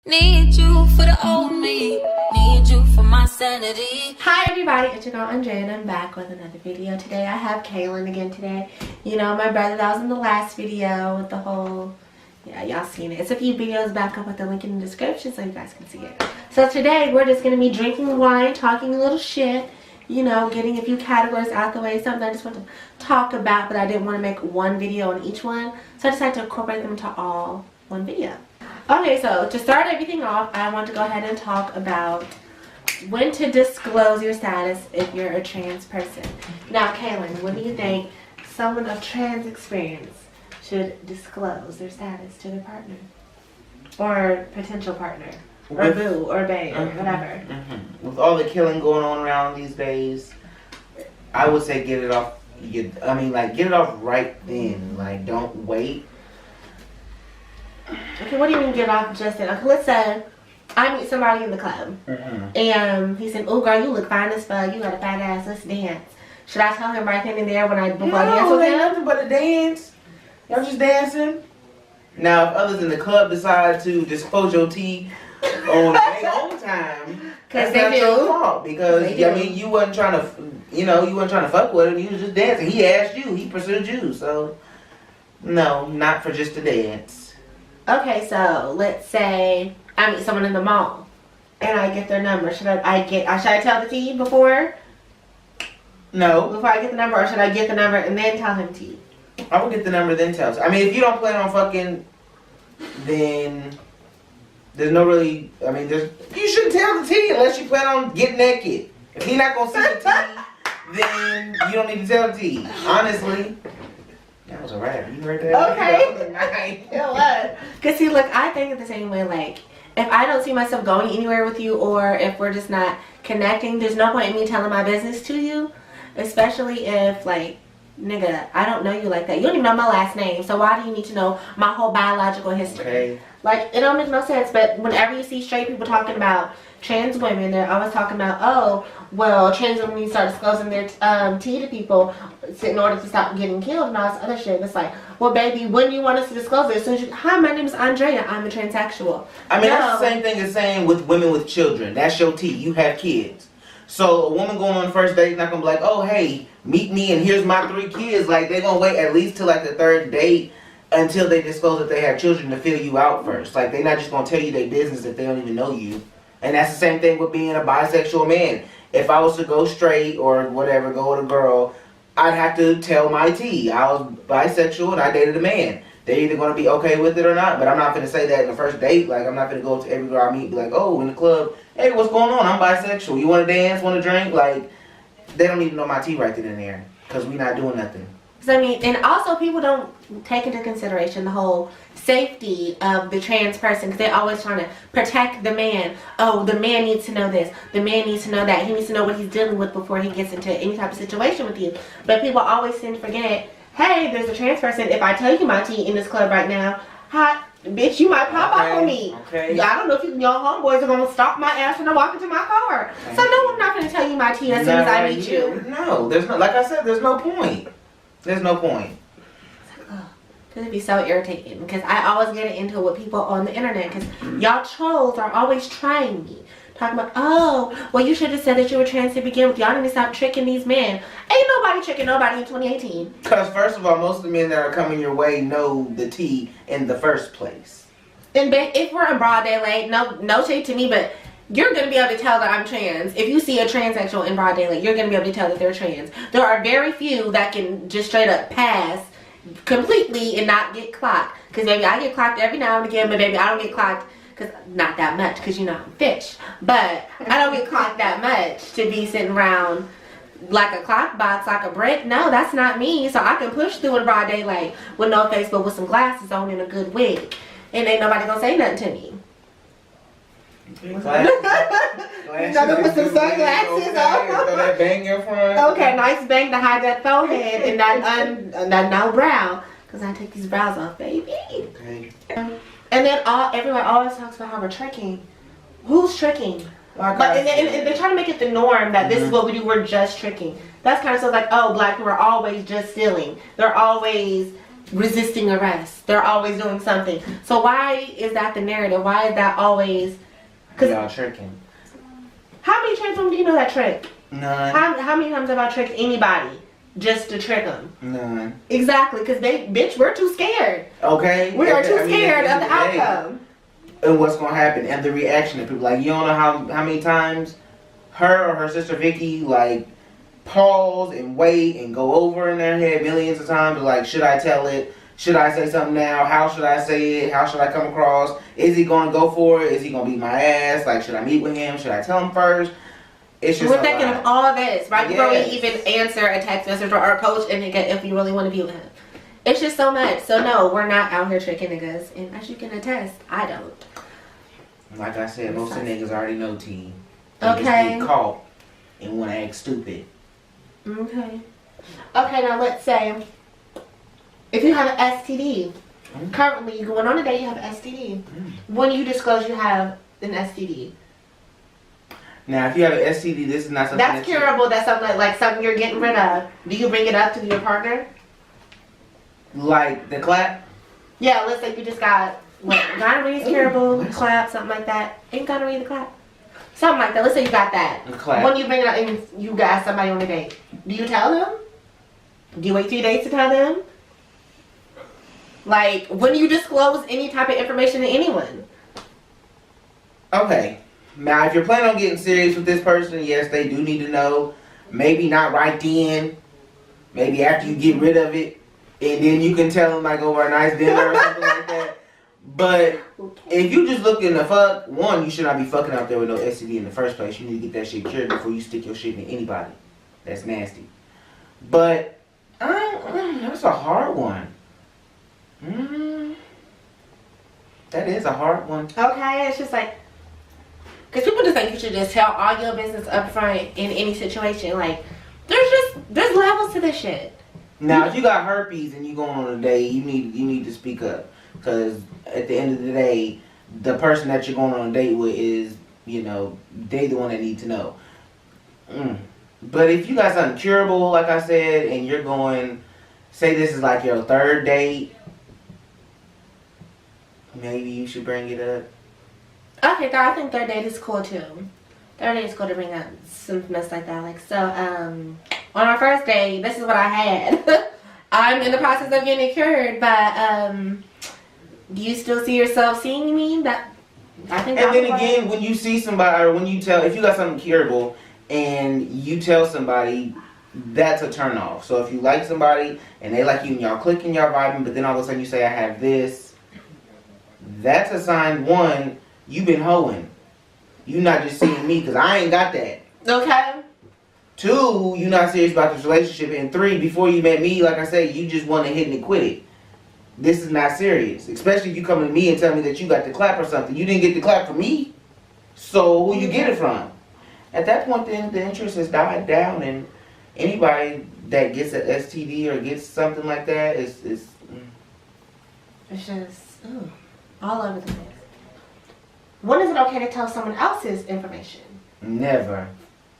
Need you for the old me. Need you for my sanity. Hi everybody, it's your girl Andrea and I'm back with another video. Today I have Kaylin again today. You know, my brother that was in the last video with the whole, yeah, y'all seen it. It's a few videos back. I'll put the link in the description so you guys can see it. So today we're just going to be drinking wine, talking a little shit, you know, getting a few categories out the way. Something I just want to talk about, but I didn't want to make one video on each one. So I decided to incorporate them into all one video. Okay, so to start everything off, I want to go ahead and talk about when to disclose your status if you're a trans person. Now, Kaylin, what do you think someone of trans experience should disclose their status to their partner? Or potential partner? Or boo, or bae, or whatever. With all the killing going on around these days, I would say get it off. Get it off right then. Like, don't wait. Okay, what do you mean get off just then? Okay, let's say I meet somebody in the club, and he said, "Oh, girl, you look fine as fuck. You got a fat ass. Let's dance." Should I tell him right then and there before I dance with him? No, ain't nothing but a dance. Y'all just dancing. Now, if others in the club decide to disclose your tea on their own time, that's not your fault, because you wasn't trying to, fuck with him. You was just dancing. He asked you. He pursued you. So, no, not for just a dance. Okay, so let's say I meet someone in the mall and I get their number. Should I tell the T before? No. Before I get the number, or should I get the number and then tell him T? I would get the number then tell. I mean, if you don't plan on fucking, then there's no really. I mean, you shouldn't tell the T unless you plan on getting naked. If he not gonna see the T, then you don't need to tell the T. Honestly. That was a rap. You heard that? Okay. You know what? Because see, look, I think the same way. Like, if I don't see myself going anywhere with you, or if we're just not connecting, there's no point in me telling my business to you. Especially if, like, nigga, I don't know you like that. You don't even know my last name. So why do you need to know my whole biological history? Okay. Like, it don't make no sense. But whenever you see straight people talking about trans women, they're always talking about, oh, well, trans women need to start disclosing their tea to people in order to stop getting killed and all this other shit. It's like, well, baby, when do you want us to disclose it? So hi, my name is Andrea. I'm a transsexual. I mean, that's the same thing as saying with women with children. That's your tea. You have kids. So a woman going on the first date is not going to be like, oh, hey, meet me and here's my 3 kids. Like, they're going to wait at least till, like, the 3rd date until they disclose that they have children to fill you out first. Like, they're not just going to tell you their business if they don't even know you. And that's the same thing with being a bisexual man. If I was to go straight or whatever, go with a girl, I'd have to tell my T. I was bisexual and I dated a man. They're either going to be okay with it or not. But I'm not going to say that in the first date. Like, I'm not going to go to every girl I meet and be like, oh, in the club, hey, what's going on? I'm bisexual. You want to dance? Want to drink? Like, they don't even know my T right then and there. Because we not doing nothing. I mean, and also people don't take into consideration the whole safety of the trans person, because they're always trying to protect the man. Oh, the man needs to know this. The man needs to know that. He needs to know what he's dealing with before he gets into any type of situation with you. But people always tend to forget, hey, there's a trans person. If I tell you my tea in this club right now, hot bitch, you might pop up on me. Okay. I don't know if your homeboys are going to stop my ass when I walk into my car. Okay. So no, I'm not going to tell you my tea as soon as I meet you. No, there's no, like I said, there's no point. There's no point. Because it'd be so irritating. Because I always get into it with people on the internet. Because y'all trolls are always trying me. Talking about, oh, well, you should have said that you were trans to begin with. Y'all need to stop tricking these men. Ain't nobody tricking nobody in 2018. Because first of all, most of the men that are coming your way know the tea in the first place. And if we're in broad daylight, no shade to me, but you're going to be able to tell that I'm trans. If you see a transsexual in broad daylight, you're going to be able to tell that they're trans. There are very few that can just straight up pass completely and not get clocked. Because maybe I get clocked every now and again, but maybe I don't get clocked, because not that much, because you know I'm fish. But I don't get clocked that much to be sitting around like a clock box, like a brick. No, that's not me. So I can push through in broad daylight with no face, but with some glasses on and a good wig. And ain't nobody going to say nothing to me. Glasses. Another put some sunglasses on. Throw that bang in front. Okay, nice bang to hide that forehead and that no brow. Because I take these brows off, baby. Okay. And then everyone always talks about how we're tricking. Who's tricking? And they try to make it the norm that this is what we do, we're just tricking. That's kind of so like, oh, black people are always just stealing. They're always resisting arrest. They're always doing something. So why is that the narrative? Why is that always? Y'all tricking. How many tricks do you know that trick? None. How many times have I tricked anybody just to trick them? None. Exactly, because we're too scared. Okay. We are too scared of the outcome. And what's gonna happen and the reaction of people. Like, you don't know how many times her or her sister Vicky like pause and wait and go over in their head millions of times. Like, should I tell it? Should I say something now? How should I say it? How should I come across? Is he gonna go for it? Is he gonna beat my ass? Like, should I meet with him? Should I tell him first? It's just we're thinking of all this right before we Yes. even answer a text message or approach a nigga if we really want to be with him. It's just so much. So no, we're not out here tricking niggas, and as you can attest, I don't. Like I said, most of the niggas already know T. They Okay. just get caught and wanna act stupid. Okay. Okay, now let's say if you have an STD, currently you going on a date, you have an STD. When you disclose you have an STD, Now, if you have an STD, this is not something that's that you- curable. That's something like something you're getting rid of. Do you bring it up to your partner? Like the clap. Yeah, let's say you just got what gonorrhea is curable, clap, something like that. Ain't gonorrhea the clap? Something like that. Let's say you got that. The clap. When you bring it up and you got somebody on a date, do you tell them? Do you wait 2 days to tell them? Like, when do you disclose any type of information to anyone? Okay. Now, if you're planning on getting serious with this person, yes, they do need to know. Maybe not right then. Maybe after you get rid of it, and then you can tell them like over a nice dinner or something like that. But if you just looking to fuck, one, you should not be fucking out there with no STD in the first place. You need to get that shit cured before you stick your shit in anybody. That's nasty. But that's a hard one. That is a hard one. Okay, it's just like, because people just think you should just tell all your business up front in any situation. Like, there's levels to this shit. Now, if you got herpes and you going on a date, you need to speak up, because at the end of the day, the person that you're going on a date with is, they the one that need to know. But if you got something curable, like I said, and you're going, say this is like your third date, maybe you should bring it up. Okay, I think third date is cool too. Third date is cool to bring up some mess like that. Like, so, on our first date, this is what I had. I'm in the process of getting it cured, but, do you still see yourself seeing me? I think. And then again, when you see somebody, or when you tell, if you got something curable, and you tell somebody, that's a turn off. So if you like somebody, and they like you, and y'all clicking, y'all vibing, but then all of a sudden you say, I have this, that's a sign, one, you've been hoeing. You not just seeing me, because I ain't got that. Okay. Two, you not serious about this relationship. And three, before you met me, like I said, you just want to hit and quit it. This is not serious. Especially if you come to me and tell me that you got the clap or something. You didn't get the clap from me. So who you get it from? At that point, then the interest has died down, and anybody that gets an STD or gets something like that is It's just all over the place. When is it okay to tell someone else's information? never.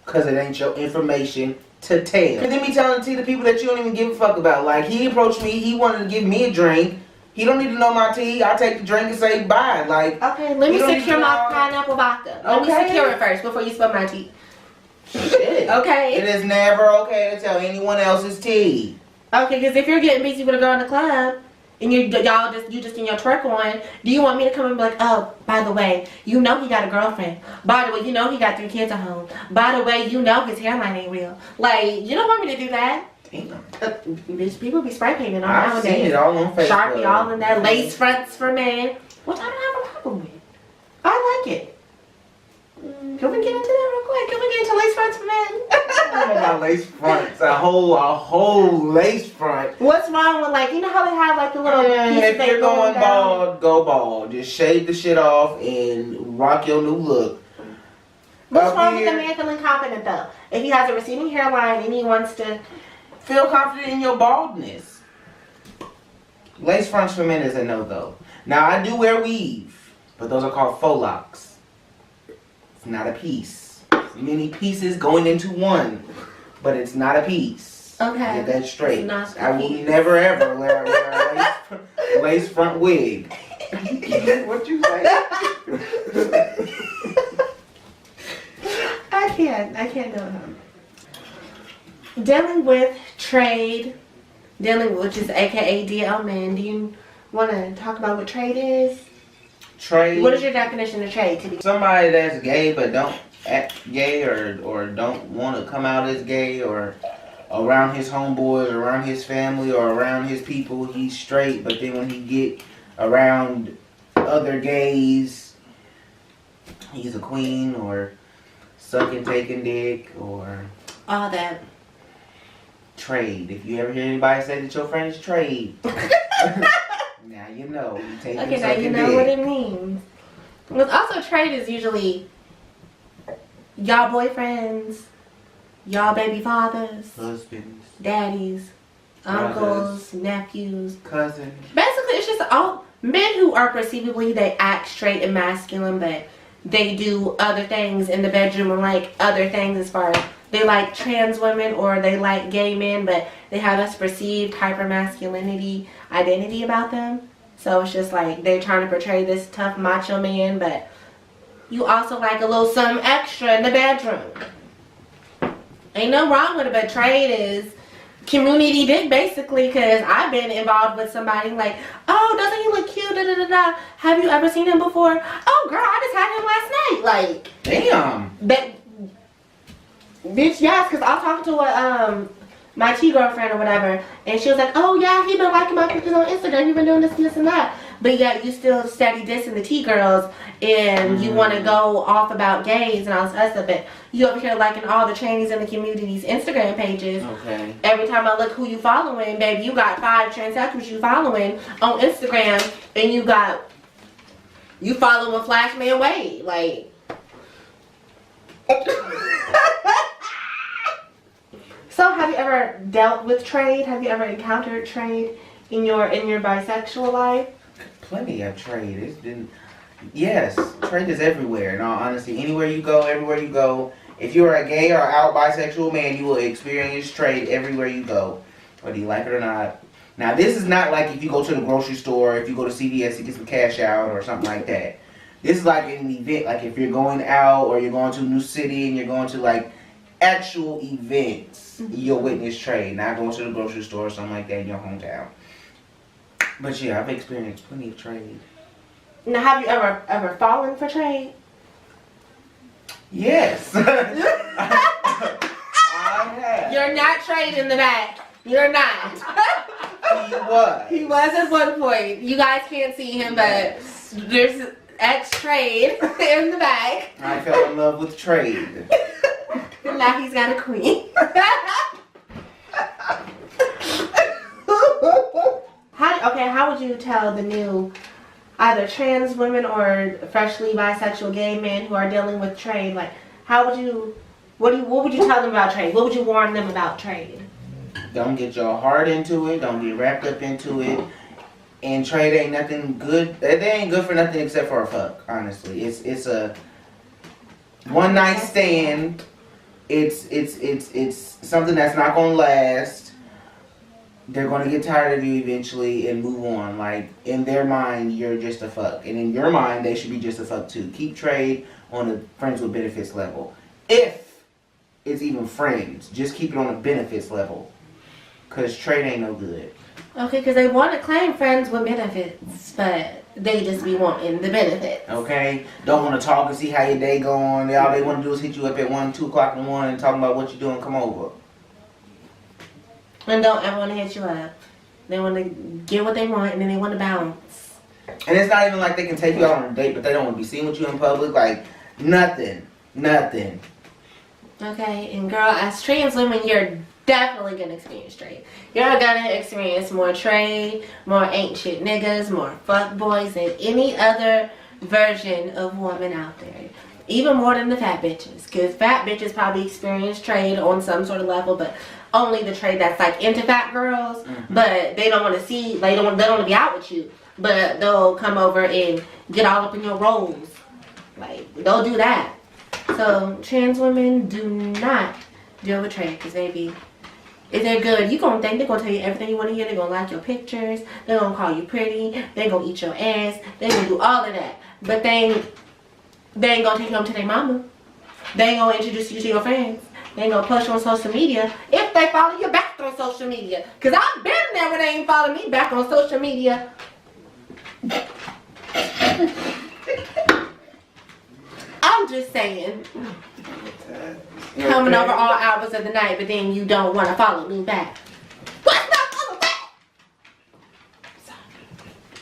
Because it ain't your information to tell. Cause then be telling T the people that you don't even give a fuck about. Like, he approached me, he wanted to give me a drink. He don't need to know my tea. I take the drink and say bye. Like, okay, let me secure my pineapple vodka. Let me secure it first before you spill my tea. shit. Okay. It is never okay to tell anyone else's tea. Okay, because if you're getting busy with a girl in the club and you just in your twerk on, do you want me to come and be like, oh, by the way, you know he got a girlfriend. By the way, you know he got 3 kids at home. By the way, you know his hairline ain't real. Like, you don't want me to do that. Damn. People be spray painting on I've nowadays. seen it all on Facebook. Sharpie all in that. Lace fronts for men. Which I don't have a problem with. I like it. Can we get into that real quick? Can we get into lace fronts for men? About lace fronts, a whole lace front. What's wrong with, like, you know how they have like the little piece If they you're going down? bald, go bald. Just shave the shit off and rock your new look. What's Up wrong with here, the man feeling confident though? If he has a receding hairline and he wants to, feel confident in your baldness. Lace fronts for men is a no-go. Now, I do wear weave, but those are called faux locks. It's not a piece. It's many pieces going into one, but it's not a piece. Okay. Get that straight. It's not I will kiki. never ever wear a lace front wig. What you say? I can't do it. Dealing with trade, which is AKA DL men. Do you want to talk about what trade is? Trade. What is your definition of trade to be? Somebody that's gay but don't act gay or don't want to come out as gay or around his homeboys, around his family, or around his people, he's straight. But then when he get around other gays, he's a queen or sucking, taking dick or All that. trade. If you ever hear anybody say that your friend is trade, now you know. You take Okay, now you know what it means. Because also trade is usually y'all boyfriends, y'all baby fathers, Husbands, daddies, uncles, nephews, cousins. Basically, it's just all men who are perceivably, they act straight and masculine, but they do other things in the bedroom and like other things as far as they like trans women or they like gay men, but they have this perceived hyper-masculinity identity about them. So it's just like they're trying to portray this tough macho man, but you also like a little something extra in the bedroom. Ain't no wrong with it, but trade is community dick basically, because I've been involved with somebody like, oh, doesn't he look cute, da da da da. Have you ever seen him before? Oh girl, I just had him last night. Like, Damn. that bitch, yes, because I was talking to my T-girlfriend or whatever, and she was like, oh yeah, he been liking my pictures on Instagram, he been doing this and this and that. But yet you still steady dissing the T-girls, and you want to go off about gays and all this other stuff, but you over here liking all the trannies in the community's Instagram pages. Okay. Every time I look who you following, baby, you got 5 transsexuals you following on Instagram, and you following Flashman Wade, like. So, have you ever dealt with trade? Have you ever encountered trade in your bisexual life? Plenty of trade. It's been, yes, trade is everywhere. In all honesty, anywhere you go, everywhere you go. If you're a gay or out bisexual man, you will experience trade everywhere you go, whether you like it or not. Now, this is not like if you go to the grocery store, if you go to CVS to get some cash out or something like that. This is like an event, like if you're going out or you're going to a new city and you're going to like actual events, you'll witness trade, not going to the grocery store or something like that in your hometown. But yeah, I've experienced plenty of trade. Now, have you ever fallen for trade? Yes. I have. You're not trade in the back. You're not. He was. He was at one point. You guys can't see him, but there's ex-trade in the back. I fell in love with trade. And now he's got a queen. How would you tell the new either trans women or freshly bisexual gay men who are dealing with trade, like what would you tell them about trade? What would you warn them about trade? Don't get your heart into it. Don't get wrapped up into it. And trade ain't nothing good. They ain't good for nothing except for a fuck. Honestly, it's a one night stand. It's something that's not gonna last. They're gonna get tired of you eventually and move on. Like in their mind, you're just a fuck, and in your mind, they should be just a fuck too. Keep trade on the friends with benefits level. If it's even friends, just keep it on a benefits level, cause trade ain't no good. Okay, because they want to claim friends with benefits, but they just be wanting the benefits. Okay? Don't want to talk and see how your day going. All they want to do is hit you up at 1, 2 o'clock in the morning and talking about what you're doing. Come over. And don't ever want to hit you up. They want to get what they want, and then they want to bounce. And it's not even like they can take you out on a date, but they don't want to be seen with you in public. Like, nothing. Nothing. Okay, and girl, as trans women, you're definitely gonna experience trade. You're gonna experience more trade, more ain't shit niggas, more fuck boys than any other version of woman out there. Even more than the fat bitches, because fat bitches probably experience trade on some sort of level, but only the trade that's like into fat girls. But they don't want to see, they don't want to be out with you, but they'll come over and get all up in your rolls. Like, they'll do that. So trans women, do not deal with trade, because baby, if they're good, you gonna think they're gonna tell you everything you want to hear. They're gonna like your pictures. They're gonna call you pretty. They're gonna eat your ass. They're gonna do all of that. But they ain't gonna take you home to their mama. They ain't gonna introduce you to your friends. They ain't gonna post you on social media if they follow you back on social media. Cause I've been there when they ain't follow me back on social media. I'm just saying. Coming over all hours of the night, but then you don't want to follow me back. What's not follow back?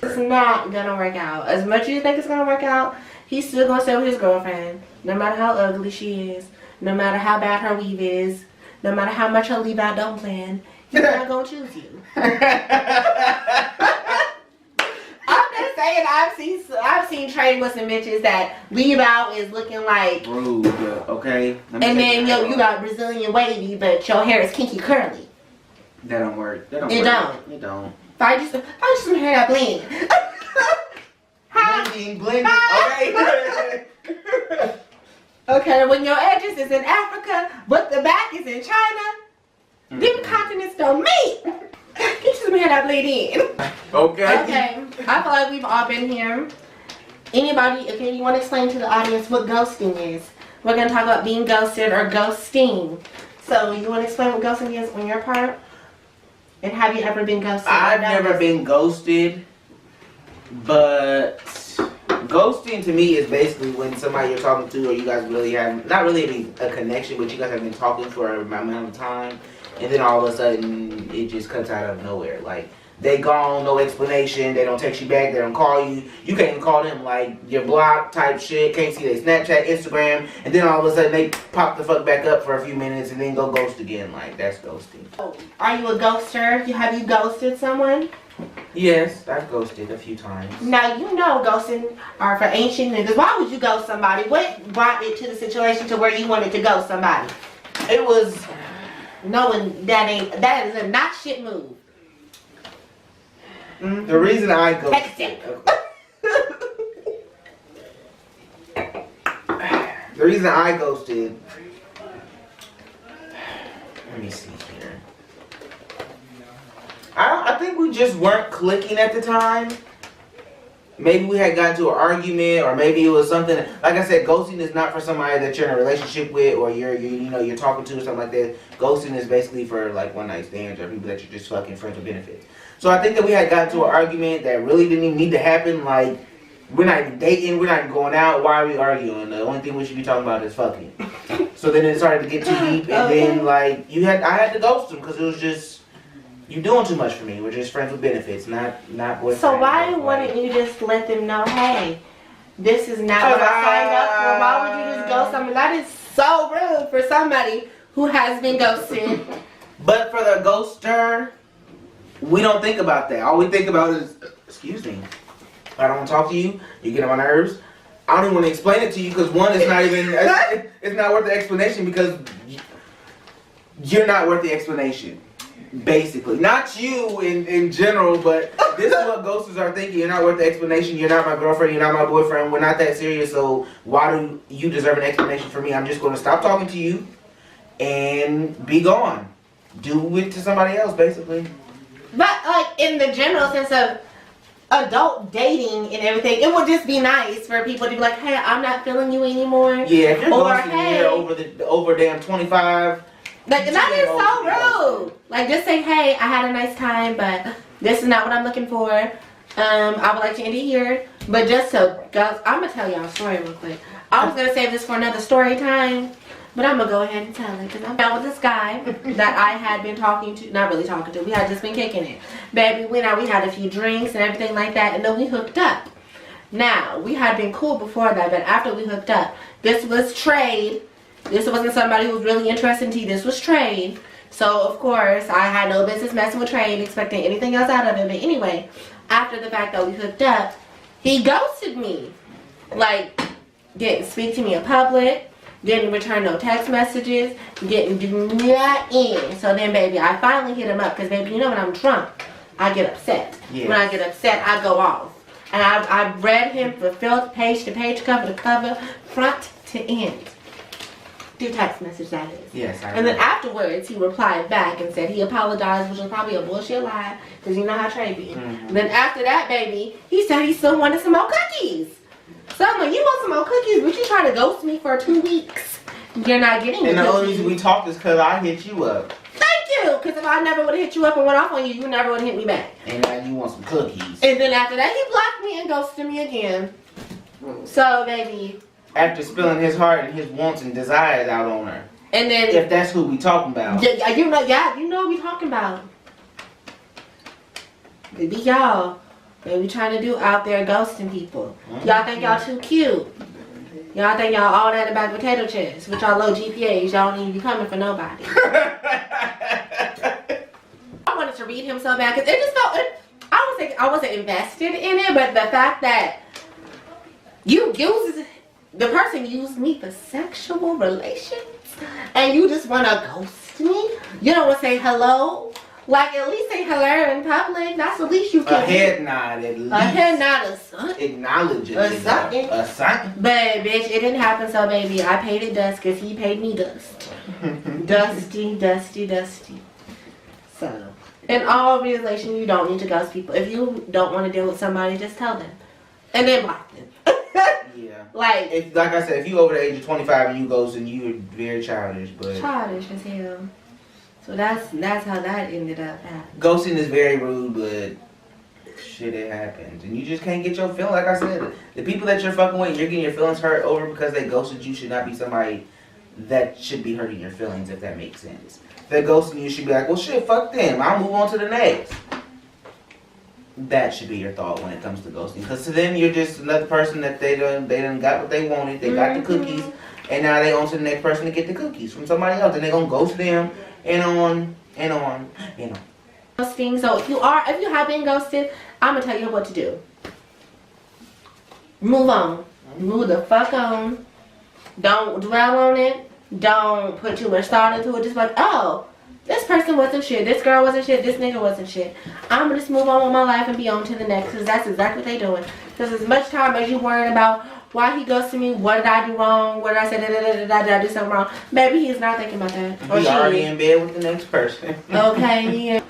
It's not gonna work out. As much as you think it's gonna work out, he's still gonna stay with his girlfriend. No matter how ugly she is, no matter how bad her weave is, no matter how much her leave out don't plan, he's not gonna choose you. I'm just saying, I've seen trade with some bitches that leave out is looking like rude, okay? And then you got Brazilian wavy, but your hair is kinky curly. That don't work. It don't. If I just some hair that blend. Blending, okay? Okay, when your edges is in Africa, but the back is in China, them continents don't meet. Get you some hair that blend in. Okay. Okay, I feel like we've all been here. Anybody, okay, you want to explain to the audience what ghosting is? We're going to talk about being ghosted or ghosting. So, you want to explain what ghosting is on your part? And have you ever been ghosted? I've never been ghosted, but ghosting to me is basically when somebody you're talking to or you guys really have, not really a connection, but you guys have been talking for a amount of time, and then all of a sudden it just cuts out of nowhere. Like, they gone, no explanation, they don't text you back, they don't call you, you can't even call them, like, you're blocked type shit, can't see their Snapchat, Instagram, and then all of a sudden they pop the fuck back up for a few minutes and then go ghost again. Like, that's ghosting. Are you a ghoster? Have you ghosted someone? Yes, I've ghosted a few times. Now, you know ghosting are for ancient niggas. Why would you ghost somebody? What brought it to the situation to where you wanted to ghost somebody? It was knowing that is a not shit move. The reason I ghosted. The reason I ghosted. Let me see here. I think we just weren't clicking at the time. Maybe we had gotten to an argument, or maybe it was something. Like I said, ghosting is not for somebody that you're in a relationship with, or you're talking to, or something like that. Ghosting is basically for like one night stands or people that you're just fucking friends with benefits. So I think that we had gotten to an argument that really didn't even need to happen. Like, we're not even dating, we're not even going out. Why are we arguing? The only thing we should be talking about is fucking. So then it started to get too deep, and then like I had to ghost him because it was just. You're doing too much for me. We're just friends with benefits, not boyfriend. So why wouldn't you just let them know, hey, this is not what I signed up for? Why would you just ghost someone? That is so rude for somebody who has been ghosted. But for the ghoster, we don't think about that. All we think about is, excuse me, I don't want to talk to you. You get on my nerves. I don't even want to explain it to you because one, it's not even, it's not worth the explanation because you're not worth the explanation. Basically, not you in general, but this is what ghosters are thinking. You're not worth the explanation. You're not my girlfriend. You're not my boyfriend. We're not that serious. So why do you deserve an explanation from me? I'm just going to stop talking to you and be gone. Do it to somebody else, basically. But like in the general sense of adult dating and everything, it would just be nice for people to be like, "Hey, I'm not feeling you anymore." Yeah, if you're ghosting hey, here over damn 25. Like, that is so rude. Like, just say, hey, I had a nice time, but this is not what I'm looking for. I would like to end it here. But just so, guys, I'm going to tell y'all a story real quick. I was going to save this for another story time, but I'm going to go ahead and tell it. Because I'm out with this guy that I had been talking to, not really talking to, we had just been kicking it. Baby, we had a few drinks and everything like that, and then we hooked up. Now, we had been cool before that, but after we hooked up, this was trade. This wasn't somebody who was really interested in tea. This was trade. So, of course, I had no business messing with trade, expecting anything else out of it. But anyway, after the fact that we hooked up, he ghosted me. Like, didn't speak to me in public, didn't return no text messages, didn't do nothing. So then, baby, I finally hit him up. Because, baby, you know when I'm drunk, I get upset. Yes. When I get upset, I go off. And I read him for filth, page to page, cover to cover, front to end. through text message, that is. Yes, I And then afterwards, he replied back and said he apologized, which was probably a bullshit lie, because you know how Trey be. Then after that, baby, he said he still wanted some more cookies. So I'm like, you want some more cookies, but you try to ghost me for 2 weeks. You're not getting And the cookies. only reason we talked is because I hit you up. Thank you, because if I never would have hit you up and went off on you, you never would have hit me back. And now you want some cookies. And then after that, he blocked me and ghosted me again. So, baby. After spilling his heart and his wants and desires out on her. And then, If that's who we talking about. yeah, you know what we talking about. Baby, y'all. Baby trying to do out there ghosting people. Y'all think y'all too cute. Y'all think y'all all that about potato chips. With y'all low GPAs, y'all don't even be coming for nobody. I wanted to read him so bad because it just felt, I wasn't invested in it, but the fact that the person used me for sexual relations and you just want to ghost me? You don't want to say hello? Like, at least say hello in public. That's the least you can do. A head nod at least. A head nod or something. Acknowledge it. Or something. A something. But, bitch, it didn't happen, so, baby, I paid it dust because he paid me dust. Dusty, dusty, dusty. So, in all relation, you don't need to ghost people. If you don't want to deal with somebody, just tell them. And then block them. Yeah. Like I said, if you over the age of 25 and you ghost, and you're very childish, but childish as hell. So that's how that ended up happening. Ghosting is very rude, but shit, it happens, and you just can't get your feelings. Like I said, the people that you're fucking with, you're getting your feelings hurt over because they ghosted you, should not be somebody that should be hurting your feelings, if that makes sense. If they're ghosting you, should be like, well, shit, fuck them. I'll move on to the next. That should be your thought when it comes to ghosting, because to them you're just another person that they done got what they wanted. They got the cookies, and now they on to the next person to get the cookies from somebody else, and they gonna ghost them and on and on and on. Ghosting. So if you have been ghosted, I'm gonna tell you what to do. Move on. Move the fuck on. Don't dwell on it. Don't put too much thought into it. Just like, oh, this person wasn't shit. This girl wasn't shit. This nigga wasn't shit. I'm gonna just move on with my life and be on to the next, because that's exactly what they doing. Because as much time as you worrying about why he ghosted me, what did I do wrong, what did I say, did I do something wrong, maybe he's not thinking about that. Or He's already in bed with the next person. Okay, yeah.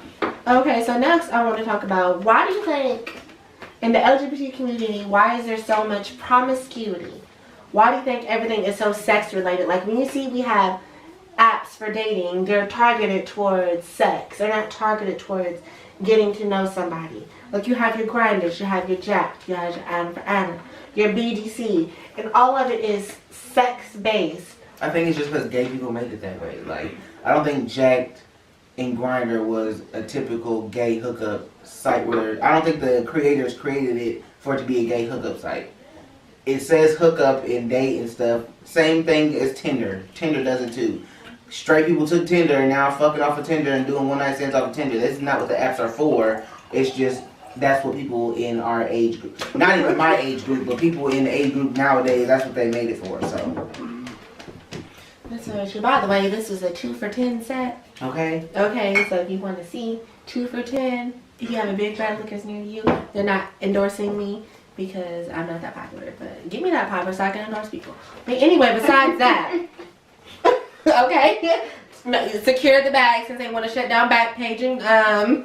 Okay, so next I want to talk about, why do you think in the LGBT community, why is there so much promiscuity? Why do you think everything is so sex related? Like when you see we have apps for dating, they're targeted towards sex. They're not targeted towards getting to know somebody. Like you have your Grinders, you have your Jack, you have your Adam for Adam, your BDC, and all of it is sex based. I think it's just because gay people make it that way. Like, I don't think Jacked and Grindr was a typical gay hookup site where, I don't think the creators created it for it to be a gay hookup site. It says hookup and date and stuff. Same thing as Tinder. Tinder does it too. Straight people took Tinder and now fucking off of Tinder and doing one night stands off of Tinder. This is not what the apps are for. It's just, that's what people in our age group, not even my age group, but people in the age group nowadays, that's what they made it for, so. That's so true. By the way, this was a 2 for 10 set. Okay. Okay, so if you want to see 2 for 10, if you have a big fat liquors near you, they're not endorsing me because I'm not that popular, but give me that popular so I can endorse people. But anyway, besides that, okay, secure the bag since they want to shut down Backpage and girl.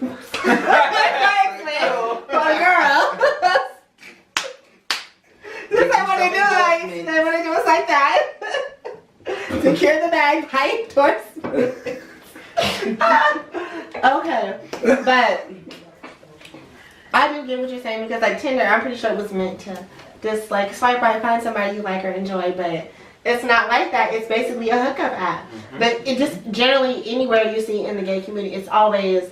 This is what they do. Like, they want to do us like that. Secure the bag by endorsement. Okay, but I do get what you're saying, because like Tinder, I'm pretty sure it was meant to just like swipe right, find somebody you like or enjoy, but it's not like that. It's basically a hookup app. But it just generally anywhere you see in the gay community, it's always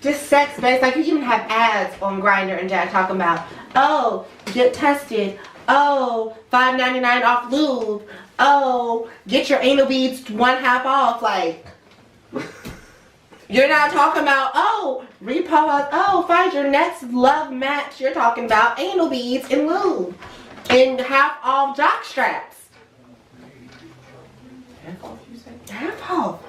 just sex based. Like you even have ads on Grindr and Jack talking about, oh, get tested. Oh, $5.99 off lube. Oh, get your anal beads 1/2 off. Like, you're not talking about, oh, repause. Oh, find your next love match. You're talking about anal beads and lube and half off jock straps. Half off, you say? Half off.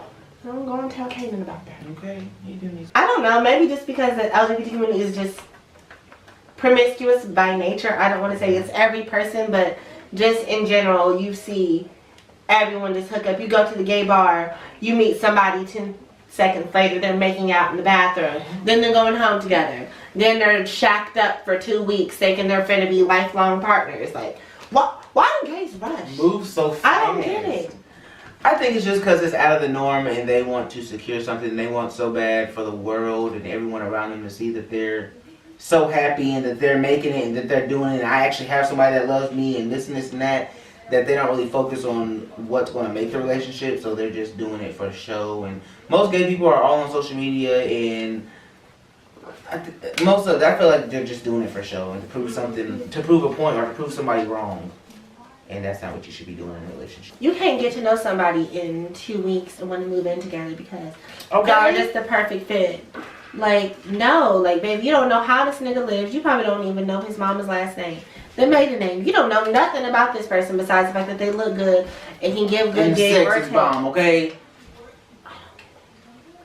I'm going to tell Kaden about that. Okay, you do need. I don't know. Maybe just because the LGBT community is just promiscuous by nature. I don't want to say it's every person, but just in general, you see everyone just hook up. You go to the gay bar, you meet somebody 10 seconds later, they're making out in the bathroom. Then they're going home together. Then they're shacked up for 2 weeks thinking they're finna be lifelong partners. Like, why do gays rush? Move so fast. I don't get it. I think it's just because it's out of the norm and they want to secure something. They want so bad for the world and everyone around them to see that they're so happy and that they're making it and that they're doing it. And I actually have somebody that loves me and this and that they don't really focus on what's going to make the relationship. So they're just doing it for show. And most gay people are all on social media, and I feel like they're just doing it for show and to prove something, to prove a point or to prove somebody wrong. And that's not what you should be doing in a relationship. You can't get to know somebody in 2 weeks and want to move in together because Okay. y'all are just the perfect fit. Like, no. Like, babe, you don't know how this nigga lives. You probably don't even know his mama's last name. The maiden name. You don't know nothing about this person besides the fact that they look good and can give good And dick sex or is take. bomb, okay?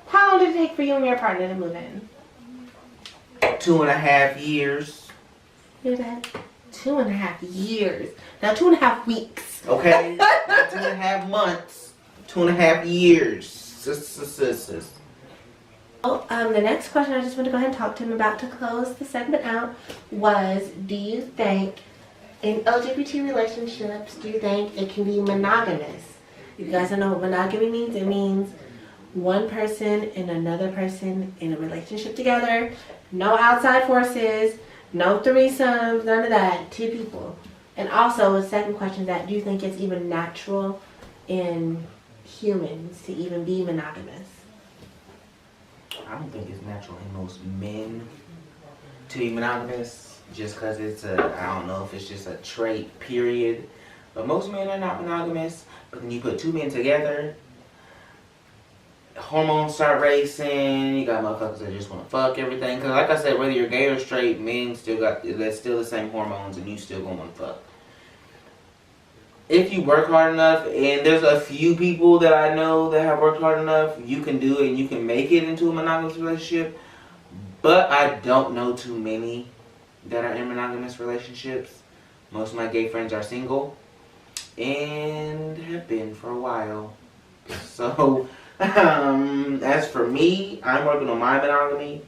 How long did it take for you and your partner to move in? 2.5 years. Hear that? 2.5 years. Now 2.5 weeks. Okay? Not 2.5 months. 2.5 years. Sis. Oh, the next question I just want to go ahead and talk to him about to close the segment out was, do you think in LGBT relationships, do you think it can be monogamous? You guys don't know what monogamy means? It means one person and another person in a relationship together. No outside forces, no threesomes, none of that. 2 people. And also, the second question is that, do you think it's even natural in humans to even be monogamous? I don't think it's natural in most men to be monogamous just because it's I don't know if it's just a trait, period. But most men are not monogamous. But then you put 2 men together, hormones start racing, you got motherfuckers that just want to fuck everything. Because like I said, whether you're gay or straight, men still got, that's still the same hormones and you still gonna want to fuck. If you work hard enough, and there's a few people that I know that have worked hard enough, you can do it and you can make it into a monogamous relationship. But I don't know too many that are in monogamous relationships. Most of my gay friends are single and have been for a while. So, as for me, I'm working on my monogamy.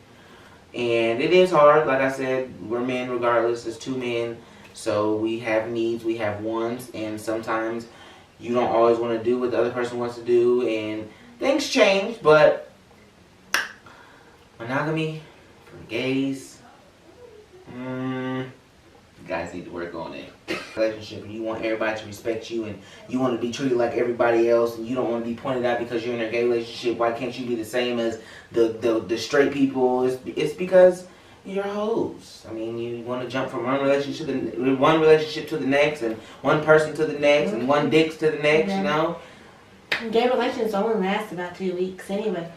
And it is hard. Like I said, we're men regardless. It's 2 men. So we have needs, we have wants, and sometimes you don't always want to do what the other person wants to do, and things change, but monogamy for the gays, you guys need to work on it. Relationship, and you want everybody to respect you, and you want to be treated like everybody else, and you don't want to be pointed out because you're in a gay relationship. Why can't you be the same as the straight people? It's because you're hoes. I mean, you want to jump from one relationship to the next, and one person to the next, and one dicks to the next, you know? Gay relations only last about 2 weeks anyway.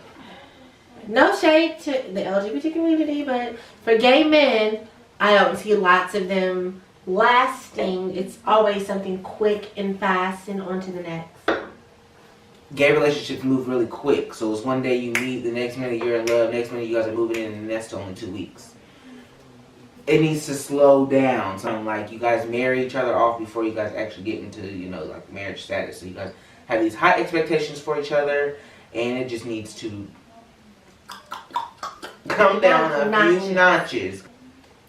No shade to the LGBT community, but for gay men, I don't see lots of them lasting. It's always something quick and fast and on to the next. Gay relationships move really quick, so it's one day you meet, the next minute you're in love, next minute you guys are moving in, and that's only 2 weeks. It needs to slow down. Something like you guys marry each other off before you guys actually get into, you know, like marriage status. So you guys have these high expectations for each other, and it just needs to come down a few notches.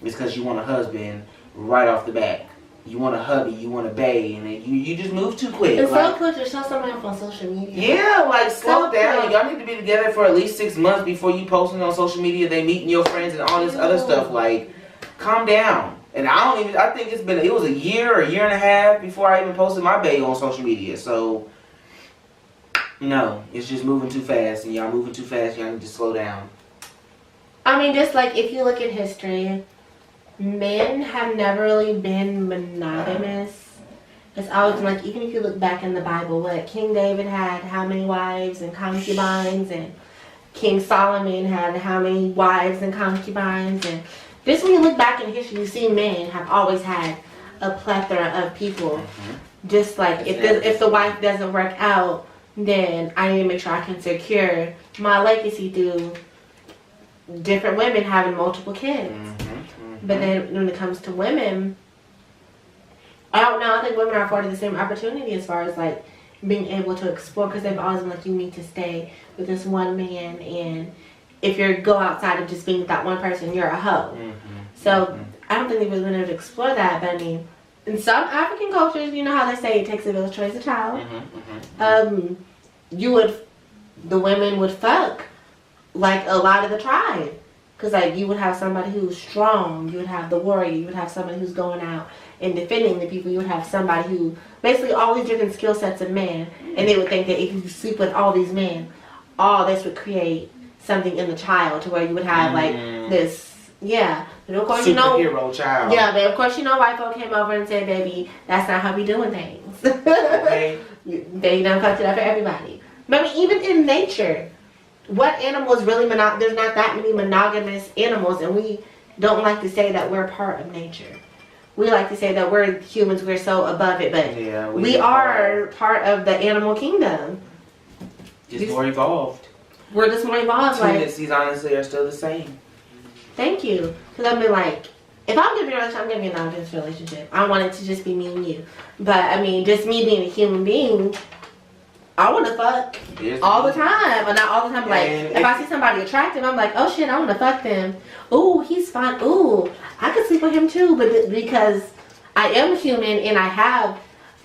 It's because you want a husband right off the bat. You want a hubby, you want a bae, and then you just move too quick. It's like, so quick to show somebody off on social media. Yeah, like slow So down. quick. Y'all need to be together for at least 6 months before you posting on social media. They meeting your friends and all this other stuff. Like, calm down. And I think it was a year or a year and a half before I even posted my bae on social media. So, no, it's just moving too fast, and y'all moving too fast. Y'all need to slow down. I mean, just like if you look at history, men have never really been monogamous. It's always been like, even if you look back in the Bible, what King David had how many wives and concubines, and King Solomon had how many wives and concubines, and just when you look back in history, you see men have always had a plethora of people. Just like if the wife doesn't work out, then I need to make sure I can secure my legacy through different women having multiple kids. But then when it comes to women, I don't know. I think women are afforded the same opportunity as far as like being able to explore, because they've always been like, you need to stay with this one man, and if you go outside of just being with that one person, you're a hoe. So I don't think they've really been able to explore that. But I mean, in some African cultures, you know how they say it takes a village to raise a child. The women would fuck like a lot of the tribe, because like you would have somebody who's strong, you would have the warrior, you would have somebody who's going out and defending the people, you would have somebody who basically all these different skill sets of men, and they would think that if you sleep with all these men, all this would create something in the child to where you would have like this, but of course, superhero child. Yeah, but of course, white folk came over and said, baby, that's not how we doing things. Okay. They done fucked it up for everybody. But I mean, even in nature, what animals really there's not that many monogamous animals, and we don't like to say that we're part of nature. We like to say that we're humans, we're so above it, but we are part of the animal kingdom. Just more evolved. We're just more evolved. Tendencies honestly are still the same. Thank you. Because I mean, like, if I'm giving you a relationship, I'm giving you a non-business relationship. I want it to just be me and you. But I mean, just me being a human being, I want to fuck all the time. Well, not all the time. Like, if I see somebody attractive, I'm like, oh shit, I want to fuck them. Ooh, he's fine. Ooh, I could sleep with him too. But because I am human and I have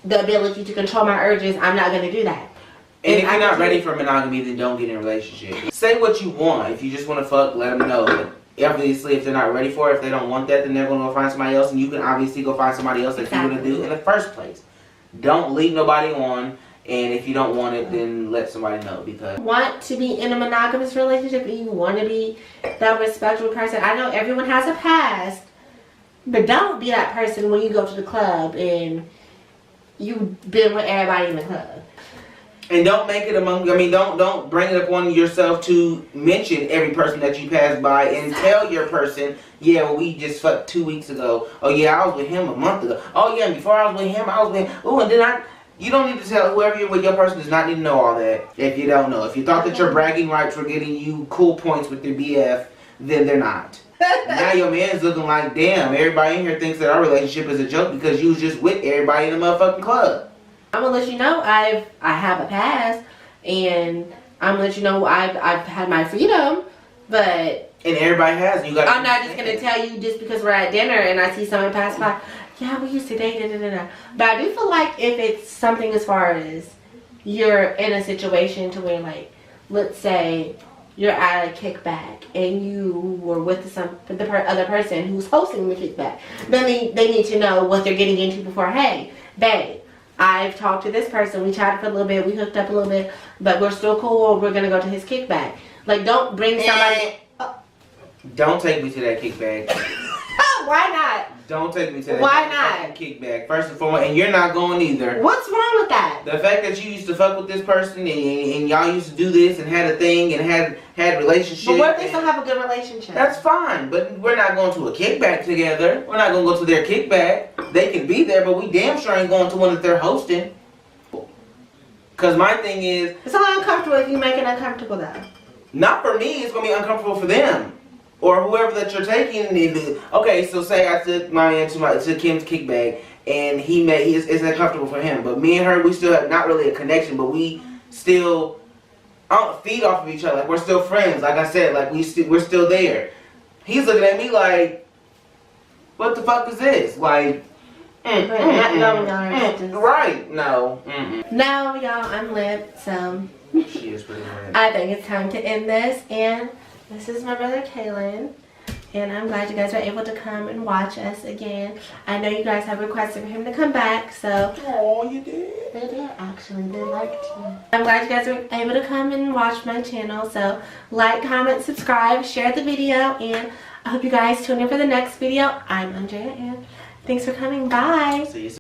the ability to control my urges, I'm not going to do that. And if you're not ready for monogamy, then don't get in a relationship. Say what you want. If you just want to fuck, let them know. But obviously, if they're not ready for it, if they don't want that, then they're going to go find somebody else. And you can obviously go find somebody else that you want to do in the first place. Don't lead nobody on. And if you don't want it, then let somebody know. Because want to be in a monogamous relationship and you want to be that respectful person. I know everyone has a past, but don't be that person when you go to the club and you've been with everybody in the club. And don't make it don't bring it upon yourself to mention every person that you pass by and tell your person, yeah, well, we just fucked 2 weeks ago. Oh yeah, I was with him a month ago. Oh yeah, before I was with him, ooh, and then you don't need to tell whoever you're with, your person does not need to know all that if you don't know. If you thought that your bragging rights were getting you cool points with your BF, then they're not. Now your man's looking like, damn, everybody in here thinks that our relationship is a joke because you was just with everybody in the motherfucking club. I'm gonna let you know I have a past, and I'm gonna let you know I've had my freedom, but and everybody has. You got. I'm not just gonna tell you just because we're at dinner and I see someone pass by. Yeah, we used to date. But I do feel like if it's something as far as you're in a situation to where, like, let's say you're at a kickback and you were with the other person who's hosting the kickback, then they need to know what they're getting into before. Hey, babe, I've talked to this person. We chatted for a little bit. We hooked up a little bit, but we're still cool. We're gonna go to his kickback. Like, don't bring somebody. Don't take me to that kickback. Why not? Don't take me to that. Why not? Kickback. First and foremost, and you're not going either. What's wrong with that? The fact that you used to fuck with this person and y'all used to do this and had a thing and had relationships. But what if they still have a good relationship? That's fine, but we're not going to a kickback together. We're not going to go to their kickback. They can be there, but we damn sure ain't going to one that they're hosting. Because my thing is, it's a little uncomfortable if you make it uncomfortable though. Not for me. It's going to be uncomfortable for them. Or whoever that you're taking. Okay, so say I took my man to Kim's kickback, and it's uncomfortable for him. But me and her, we still have not really a connection, but we still feed off of each other. Like, we're still friends. Like I said, like we're still there. He's looking at me like, what the fuck is this? Like, right? No. No, y'all, I'm lit. So she is pretty lit. I think it's time to end this, and this is my brother Kaylin, and I'm glad you guys were able to come and watch us again. I know you guys have requested for him to come back, so. Oh, you did? They did, actually. They liked you. I'm glad you guys were able to come and watch my channel, so like, comment, subscribe, share the video, and I hope you guys tune in for the next video. I'm Andrea, and thanks for coming. Bye. See you soon.